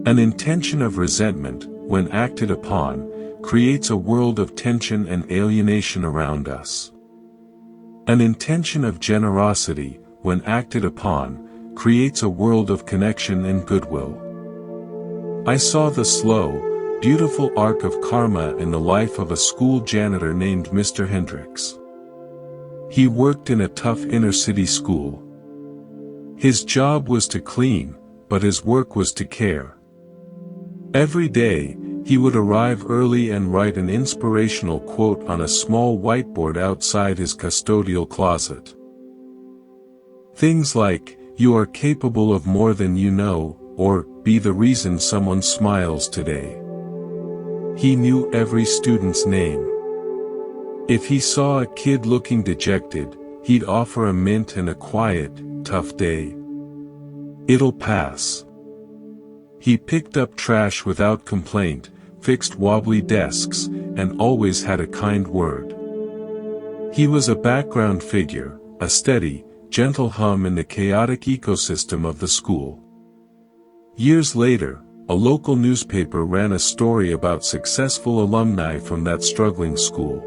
An intention of resentment, when acted upon, creates a world of tension and alienation around us. An intention of generosity, when acted upon, creates a world of connection and goodwill. I saw the slow, beautiful arc of karma in the life of a school janitor named Mr. Hendricks. He worked in a tough inner-city school. His job was to clean, but his work was to care. Every day, he would arrive early and write an inspirational quote on a small whiteboard outside his custodial closet. Things like, "You are capable of more than you know," or, "Be the reason someone smiles today." He knew every student's name. If he saw a kid looking dejected, he'd offer a mint and a quiet, "Tough day. It'll pass." He picked up trash without complaint, fixed wobbly desks, and always had a kind word. He was a background figure, a steady, gentle hum in the chaotic ecosystem of the school. Years later, a local newspaper ran a story about successful alumni from that struggling school.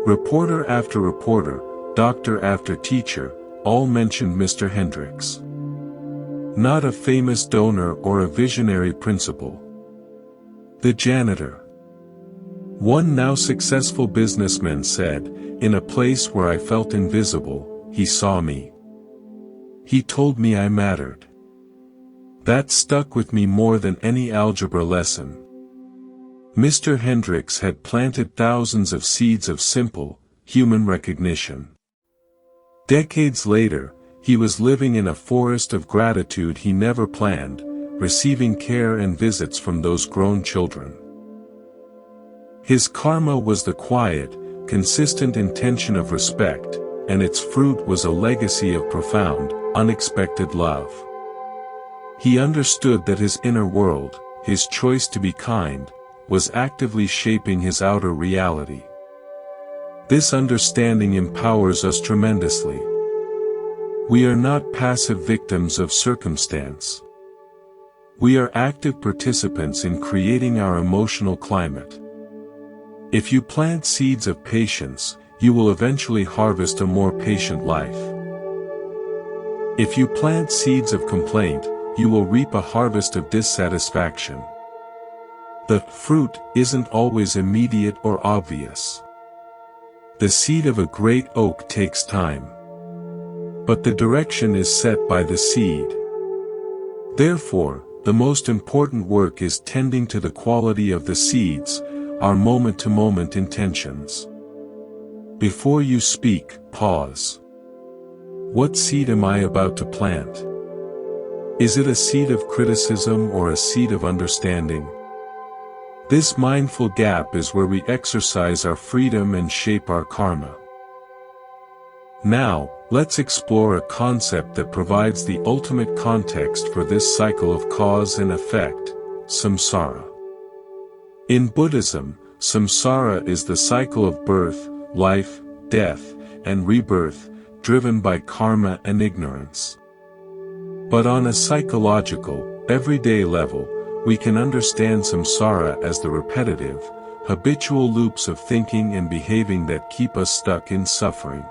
Reporter after reporter, doctor after teacher, all mentioned Mr. Hendricks. Not a famous donor or a visionary principal. The janitor. One now successful businessman said, in a place where I felt invisible, he saw me. He told me I mattered. That stuck with me more than any algebra lesson. Mr. Hendricks had planted thousands of seeds of simple, human recognition. Decades later, he was living in a forest of gratitude he never planned, receiving care and visits from those grown children. His karma was the quiet, consistent intention of respect, and its fruit was a legacy of profound, unexpected love. He understood that his inner world, his choice to be kind, was actively shaping his outer reality. This understanding empowers us tremendously. We are not passive victims of circumstance. We are active participants in creating our emotional climate. If you plant seeds of patience, you will eventually harvest a more patient life. If you plant seeds of complaint, you will reap a harvest of dissatisfaction. The fruit isn't always immediate or obvious. The seed of a great oak takes time. But the direction is set by the seed. Therefore, the most important work is tending to the quality of the seeds, our moment-to-moment intentions. Before you speak, pause. What seed am I about to plant? Is it a seed of criticism or a seed of understanding? This mindful gap is where we exercise our freedom and shape our karma. Now, let's explore a concept that provides the ultimate context for this cycle of cause and effect, samsara. In Buddhism, samsara is the cycle of birth, life, death, and rebirth, driven by karma and ignorance. But on a psychological, everyday level, we can understand samsara as the repetitive, habitual loops of thinking and behaving that keep us stuck in suffering.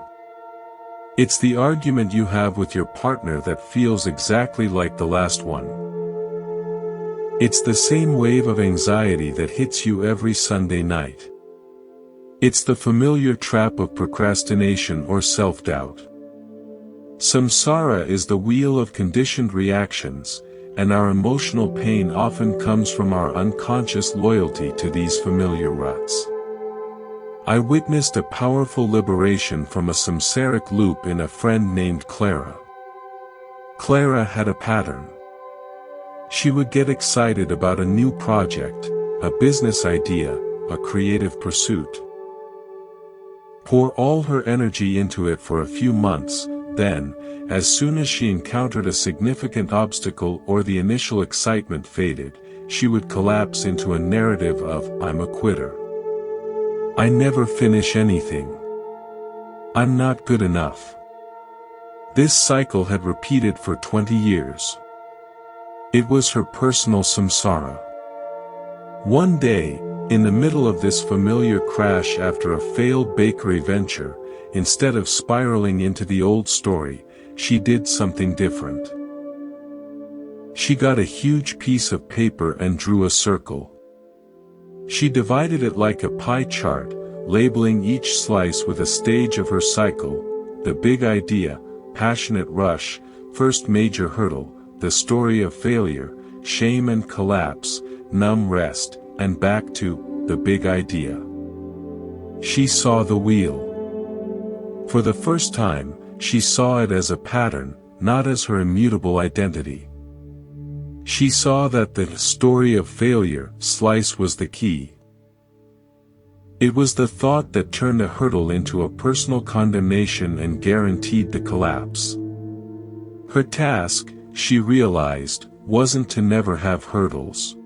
It's the argument you have with your partner that feels exactly like the last one. It's the same wave of anxiety that hits you every Sunday night. It's the familiar trap of procrastination or self-doubt. Samsara is the wheel of conditioned reactions, and our emotional pain often comes from our unconscious loyalty to these familiar ruts. I witnessed a powerful liberation from a samsaric loop in a friend named Clara. Clara had a pattern. She would get excited about a new project, a business idea, a creative pursuit. Pour all her energy into it for a few months, then, as soon as she encountered a significant obstacle or the initial excitement faded, she would collapse into a narrative of, "I'm a quitter. I never finish anything. I'm not good enough." This cycle had repeated for 20 years. It was her personal samsara. One day, in the middle of this familiar crash after a failed bakery venture, instead of spiraling into the old story, she did something different. She got a huge piece of paper and drew a circle. She divided it like a pie chart, labeling each slice with a stage of her cycle: the big idea, passionate rush, first major hurdle, the story of failure, shame and collapse, numb rest, and back to the big idea. She saw the wheel. For the first time, she saw it as a pattern, not as her immutable identity. She saw that the story of failure slice was the key. It was the thought that turned a hurdle into a personal condemnation and guaranteed the collapse. Her task, she realized, wasn't to never have hurdles.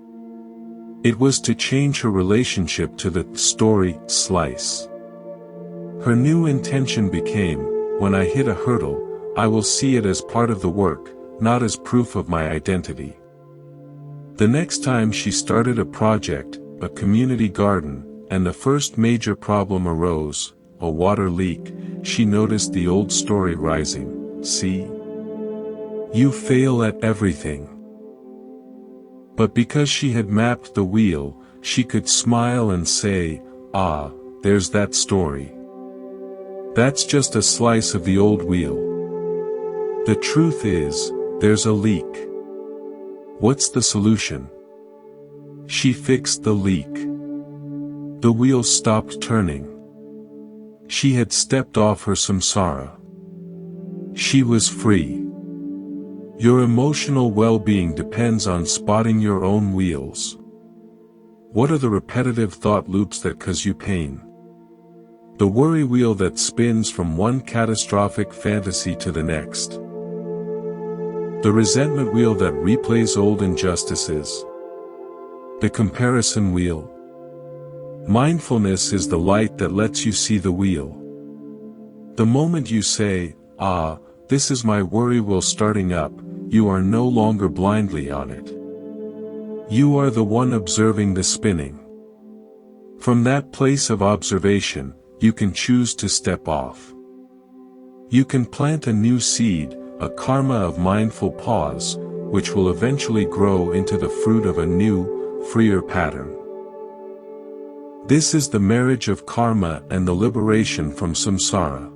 It was to change her relationship to the story slice. Her new intention became, when I hit a hurdle, I will see it as part of the work, not as proof of my identity. The next time she started a project, a community garden, and the first major problem arose, a water leak, she noticed the old story rising. See? You fail at everything. But because she had mapped the wheel, she could smile and say, "Ah, there's that story. That's just a slice of the old wheel. The truth is, there's a leak. What's the solution?" She fixed the leak. The wheel stopped turning. She had stepped off her samsara. She was free. Your emotional well-being depends on spotting your own wheels. What are the repetitive thought loops that cause you pain? The worry wheel that spins from one catastrophic fantasy to the next. The resentment wheel that replays old injustices. The comparison wheel. Mindfulness is the light that lets you see the wheel. The moment you say, "Ah, this is my worry wheel starting up," you are no longer blindly on it. You are the one observing the spinning. From that place of observation, you can choose to step off. You can plant a new seed, a karma of mindful pause, which will eventually grow into the fruit of a new, freer pattern. This is the marriage of karma and the liberation from samsara.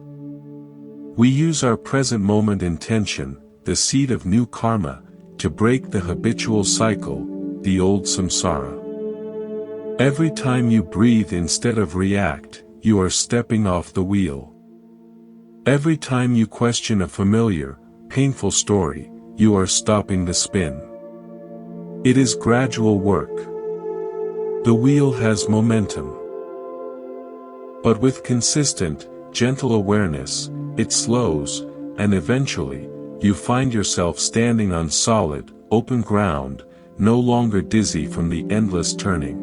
We use our present moment intention, the seed of new karma, to break the habitual cycle, the old samsara. Every time you breathe instead of react, you are stepping off the wheel. Every time you question a familiar, painful story, you are stopping the spin. It is gradual work. The wheel has momentum. But with consistent, gentle awareness, it slows, and eventually, you find yourself standing on solid, open ground, no longer dizzy from the endless turning.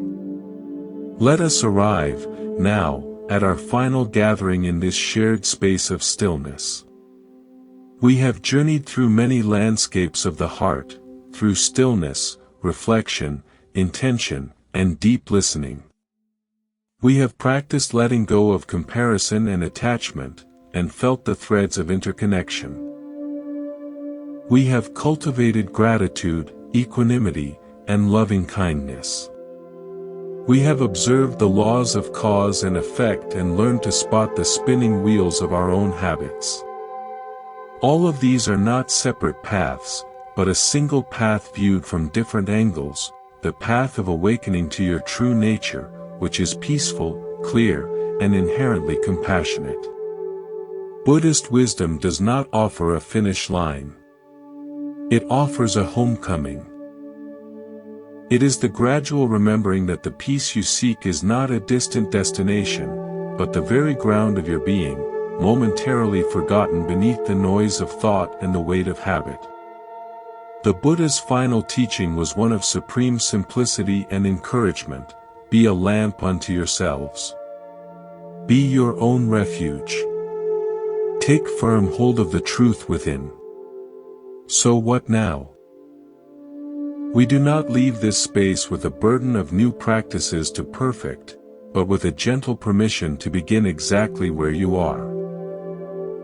Let us arrive, now, at our final gathering in this shared space of stillness. We have journeyed through many landscapes of the heart, through stillness, reflection, intention, and deep listening. We have practiced letting go of comparison and attachment, and felt the threads of interconnection. We have cultivated gratitude, equanimity, and loving kindness. We have observed the laws of cause and effect and learned to spot the spinning wheels of our own habits. All of these are not separate paths, but a single path viewed from different angles, the path of awakening to your true nature, which is peaceful, clear, and inherently compassionate. Buddhist wisdom does not offer a finish line. It offers a homecoming. It is the gradual remembering that the peace you seek is not a distant destination, but the very ground of your being, momentarily forgotten beneath the noise of thought and the weight of habit. The Buddha's final teaching was one of supreme simplicity and encouragement: be a lamp unto yourselves. Be your own refuge. Take firm hold of the truth within. So what now? We do not leave this space with a burden of new practices to perfect, but with a gentle permission to begin exactly where you are.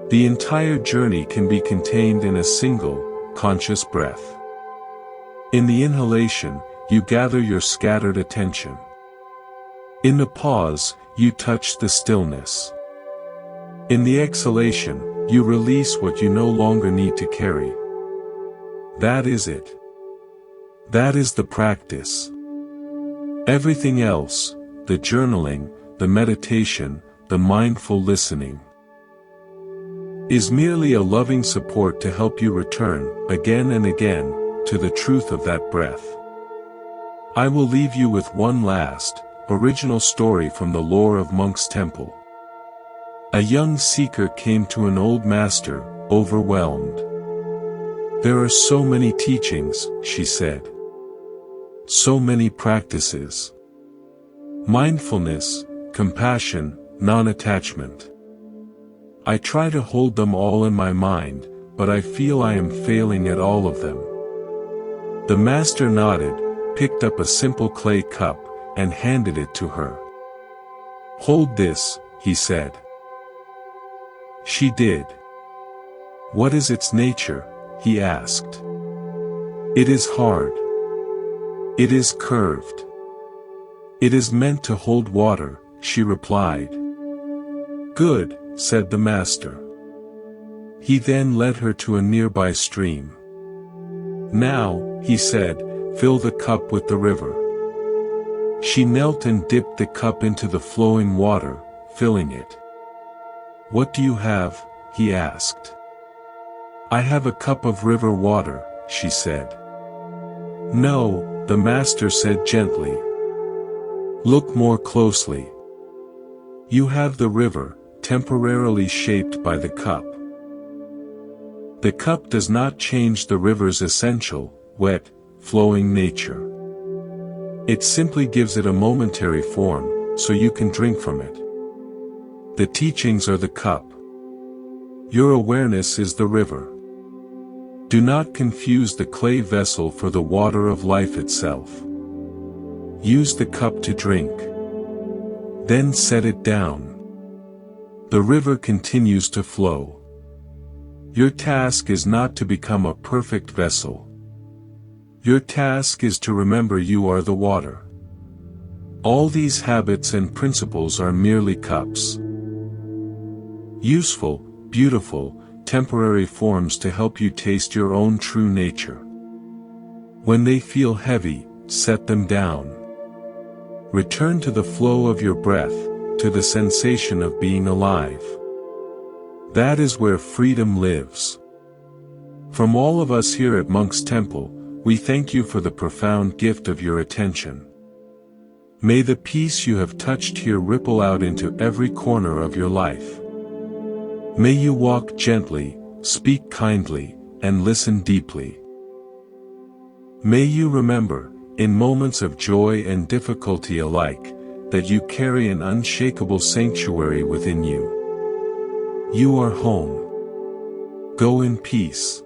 The entire journey can be contained in a single, conscious breath. In the inhalation, you gather your scattered attention. In the pause, you touch the stillness. In the exhalation, you release what you no longer need to carry. That is it. That is the practice. Everything else, the journaling, the meditation, the mindful listening, is merely a loving support to help you return, again and again, to the truth of that breath. I will leave you with one last, original story from the lore of MONKS temple. A young seeker came to an old master, overwhelmed. "There are so many teachings," she said. "So many practices. Mindfulness, compassion, non-attachment. I try to hold them all in my mind, but I feel I am failing at all of them." The master nodded, picked up a simple clay cup, and handed it to her. "Hold this," he said. She did. What is its nature? He asked. It is hard. It is curved. It is meant to hold water, she replied. Good, said the master. He then led her to a nearby stream. Now, he said, fill the cup with the river. She knelt and dipped the cup into the flowing water, filling it. What do you have? He asked. I have a cup of river water, she said. No, the master said gently. Look more closely. You have the river, temporarily shaped by the cup. The cup does not change the river's essential, wet, flowing nature. It simply gives it a momentary form, so you can drink from it. The teachings are the cup. Your awareness is the river. Do not confuse the clay vessel for the water of life itself. Use the cup to drink. Then set it down. The river continues to flow. Your task is not to become a perfect vessel. Your task is to remember you are the water. All these habits and principles are merely cups. Useful, beautiful, temporary forms to help you taste your own true nature. When they feel heavy, set them down. Return to the flow of your breath, to the sensation of being alive. That is where freedom lives. From all of us here at Monk's Temple, we thank you for the profound gift of your attention. May the peace you have touched here ripple out into every corner of your life. May you walk gently, speak kindly, and listen deeply. May you remember, in moments of joy and difficulty alike, that you carry an unshakable sanctuary within you. You are home. Go in peace.